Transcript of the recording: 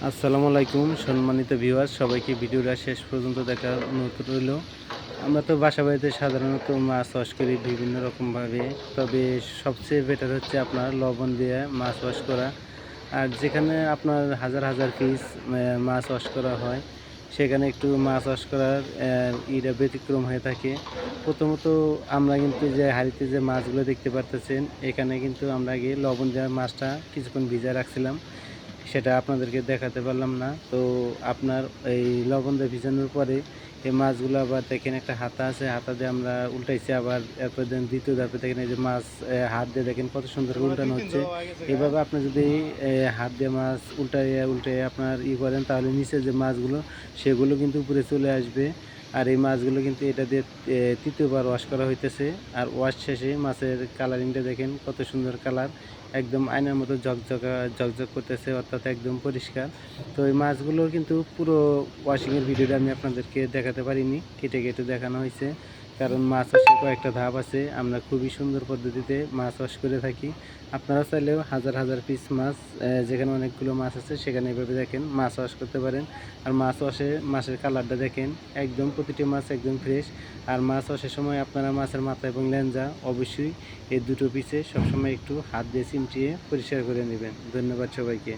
আসসালামু আলাইকুম সম্মানিত ভিউয়ার্স, সবাইকে ভিডিওটা শেষ পর্যন্ত দেখার অনুরোধ রইল। আমরা তো বাসা বাড়িতে সাধারণত মাছ চাষ করি বিভিন্ন রকমভাবে, তবে সবচেয়ে বেটার হচ্ছে আপনার লবণ দিয়ে মাছ চাষ করা। আর যেখানে আপনার হাজার হাজার পিস মাছ চাষ করা হয়, সেখানে একটু মাছ চাষ করার ইটা ব্যতিক্রম হয়ে থাকে। প্রথমত আমরা কিন্তু যে হাঁড়িতে যে মাছগুলো দেখতে পারতেছেন, এখানে কিন্তু আমরা আগে লবণ দেওয়া মাছটা কিছুক্ষণ ভিজায় রাখছিলাম, সেটা আপনাদেরকে দেখাতে পারলাম না। তো আপনার এই লবণ দিয়ে ভিজানোর পরে এই মাছগুলো আবার দেখেন একটা হাতা আছে, হাতা দিয়ে আমরা উল্টাইছি। আবার এরপর দেন দ্বিতীয় ধাপে দেখেন এই যে মাছ হাত দিয়ে দেখেন কত সুন্দর উল্টানো হচ্ছে। এভাবে আপনি যদি হাত দিয়ে মাছ উল্টে আপনার করেন, তাহলে নিচে যে মাছগুলো সেগুলো কিন্তু উপরে চলে আসবে। আর এই মাছগুলো কিন্তু এটা দিয়ে তৃতীয়বার ওয়াশ করা হইতেছে। আর ওয়াশ শেষে মাছের কালারিংটা দেখেন কত সুন্দর কালার, একদম আয়নার মতো ঝকঝক করতেছে, অর্থাৎ একদম পরিষ্কার। তো এই মাছগুলোর কিন্তু পুরো ওয়াশিংয়ের ভিডিওটা আমি আপনাদেরকে দেখাতে পারিনি, কেটে কেটে দেখানো হয়েছে। কারণ মাছ চাষের কয়েকটা ধাপ আছে, আমরা খুবই সুন্দর পদ্ধতিতে মাছ চাষ করে থাকি। আপনারা চাইলেও হাজার হাজার পিস মাছ, যেখানে অনেকগুলো মাছ আছে সেখানে এভাবে দেখেন মাছ চাষ করতে পারেন। আর মাছের কালারটা দেখেন, একদম প্রতিটি মাছ একদম ফ্রেশ। আর মাছ চাষের সময় আপনারা মাছের মাথা এবং লেঞ্জা অবশ্যই এই দুটো পিসে সবসময় একটু হাত দিয়ে চিমটিয়ে পরিষ্কার করে নেবেন। ধন্যবাদ সবাইকে।